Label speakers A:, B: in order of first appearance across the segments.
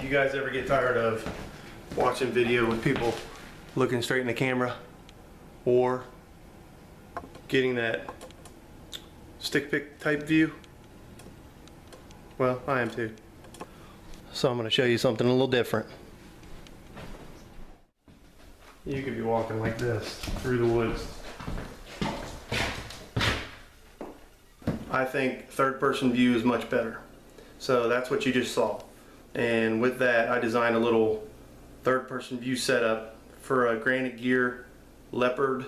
A: You guys ever get tired of watching video with people looking straight in the camera or getting that stick pick type view? Well, I am too. So I'm going to show you something a little different. You could be walking like this through the woods. I think third person view is much better. So that's what you just saw. And with that, I designed a little third person view setup for a Granite Gear Leopard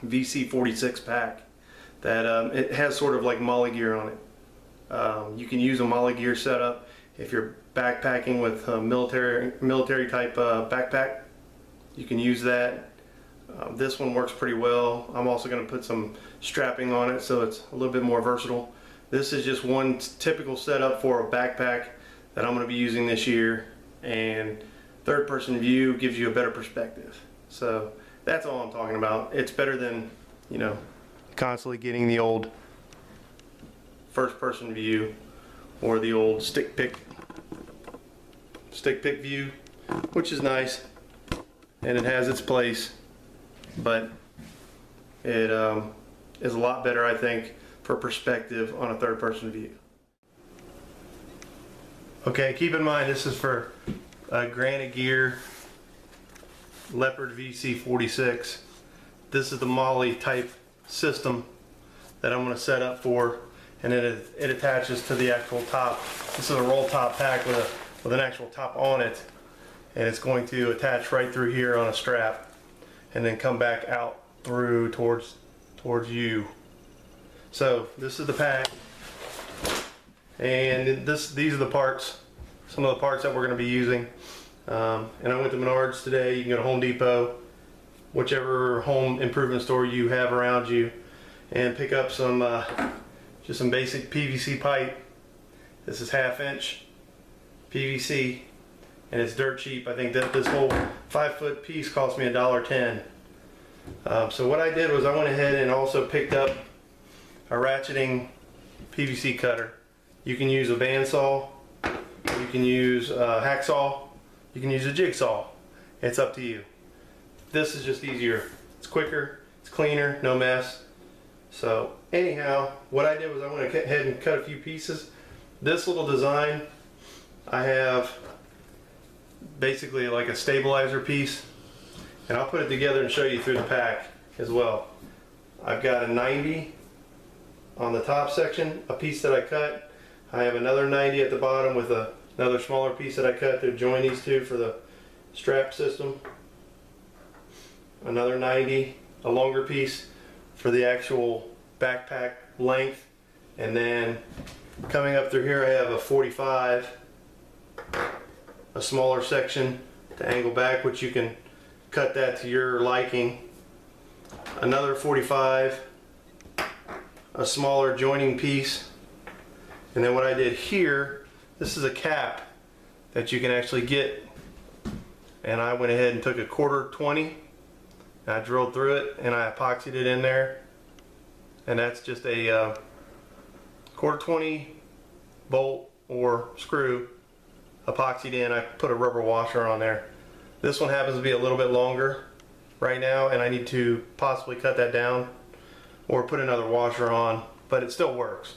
A: V.C. 46 pack that it has sort of like molly gear on it. You can use a molly gear setup if you're backpacking with a military type backpack. You can use that. This one works pretty well. I'm also going to put some strapping on it so it's a little bit more versatile. This is just one typical setup for a backpack that I'm going to be using this year, and third person view gives you a better perspective. So that's all I'm talking about. It's better than, you know, constantly getting the old first person view or the old stick pick view, which is nice and it has its place, but it is a lot better, I think, for perspective on a third person view. Okay, keep in mind this is for a Granite Gear Leopard V.C. 46. This is the molly type system that I'm going to set up for, and it attaches to the actual top. This is a roll top pack with an actual top on it, and it's going to attach right through here on a strap and then come back out through towards you. So this is the pack, and these are the parts, some of the parts that we're going to be using. And I went to Menards today. You can go to Home Depot, whichever home improvement store you have around you, and pick up some just some basic PVC pipe. This is 1/2 inch PVC, and it's dirt cheap. I think that this whole 5-foot piece cost me $1.10. So what I did was I went ahead and also picked up a ratcheting PVC cutter. You can use a bandsaw, you can use a hacksaw, you can use a jigsaw. It's up to you. This is just easier. It's quicker, it's cleaner, no mess. So anyhow, what I did was I went ahead and cut a few pieces. This little design, I have basically like a stabilizer piece, and I'll put it together and show you through the pack as well. I've got a 90 on the top section, a piece that I cut. I have another 90 at the bottom with another smaller piece that I cut to join these two for the strap system. Another 90, a longer piece for the actual backpack length. And then coming up through here I have a 45, a smaller section to angle back, which you can cut that to your liking. Another 45, a smaller joining piece. And then what I did here, this is a cap that you can actually get, and I went ahead and took a 1/4-20 and I drilled through it and I epoxied it in there, and that's just a 1/4-20 bolt or screw epoxied in. I put a rubber washer on there. This one happens to be a little bit longer right now, and I need to possibly cut that down or put another washer on, but it still works.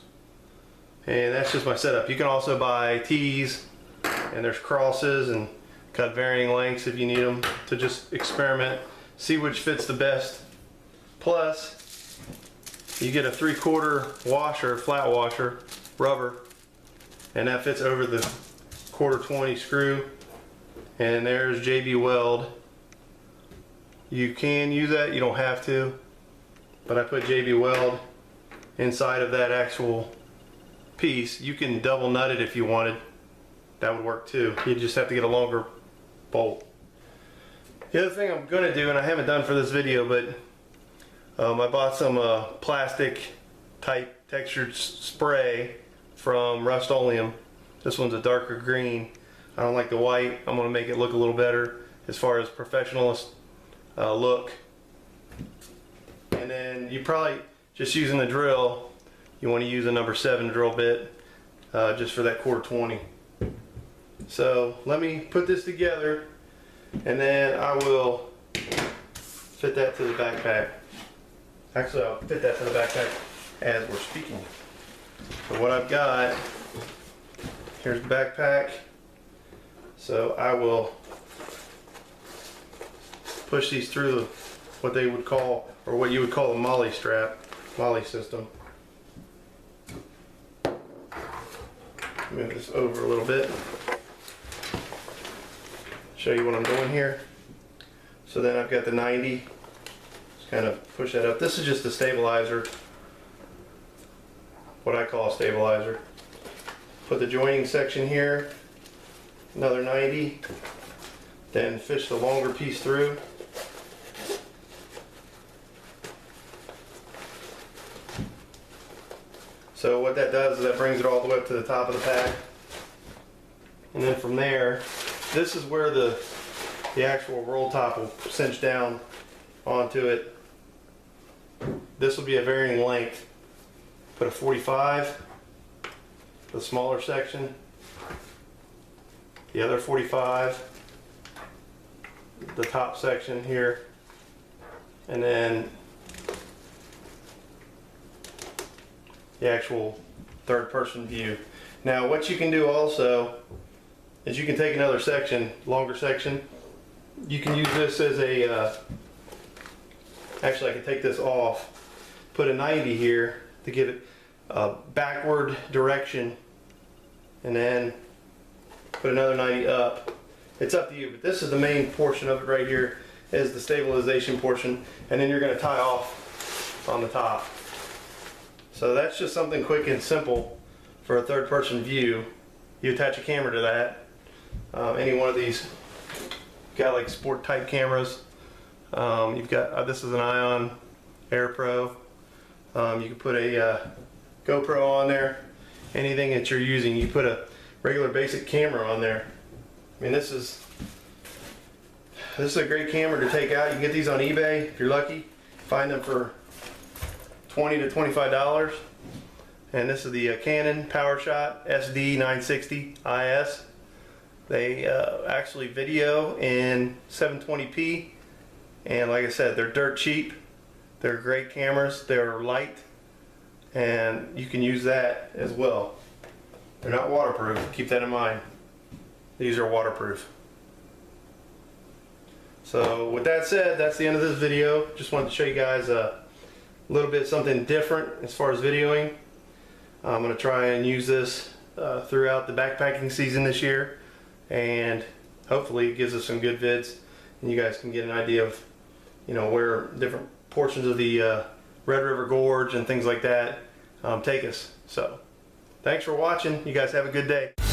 A: And that's just my setup. You can also buy tees, and there's crosses, and cut varying lengths if you need them to just experiment, see which fits the best. Plus, you get a 3/4 washer, flat washer, rubber, and that fits over the 1/4-20 screw. And there's JB Weld. You can use that, you don't have to, but I put JB Weld inside of that actual piece. You can double nut it if you wanted. That would work too. You just have to get a longer bolt. The other thing I'm going to do, and I haven't done for this video, but I bought some plastic type textured spray from Rust-Oleum. This one's a darker green. I don't like the white. I'm going to make it look a little better as far as professionalist look. And then you probably, just using the drill, you want to use a number 7 drill bit just for that 1/4-20. So let me put this together and then I will fit that to the backpack. Actually, I'll fit that to the backpack as we're speaking. So what I've got, here's the backpack. So I will push these through what they would call, or what you would call a molly strap, molly system. Move this over a little bit. Show you what I'm doing here. So then I've got the 90. Just kind of push that up. This is just a stabilizer. What I call a stabilizer. Put the joining section here. Another 90. Then fish the longer piece through. So what that does is that brings it all the way up to the top of the pack. And then from there, this is where the actual roll top will cinch down onto it. This will be a varying length. Put a 45, the smaller section, the other 45, the top section here, and then the actual third person view. Now what you can do also is you can take another section, longer section. You can use this as a, actually I can take this off, put a 90 here to give it a backward direction, and then put another 90 up. It's up to you, but this is the main portion of it right here, is the stabilization portion, and then you're going to tie off on the top. So that's just something quick and simple for a third person view. You attach a camera to that. Any one of these, got like sport type cameras. You've got, this is an Ion Air Pro. You can put a GoPro on there. Anything that you're using, you put a regular basic camera on there. I mean, this is a great camera to take out. You can get these on eBay if you're lucky. Find them for $20 to $25. And this is the Canon PowerShot SD 960 IS. They actually video in 720p, and like I said, they're dirt cheap. They're great cameras. They're light, and you can use that as well. They're not waterproof. Keep that in mind. These are waterproof. So with that said, that's the end of this video. Just wanted to show you guys a little bit something different as far as videoing. I'm going to try and use this throughout the backpacking season this year, and hopefully it gives us some good vids, and you guys can get an idea of, you know, where different portions of the Red River Gorge and things like that take us. So thanks for watching. You guys have a good day.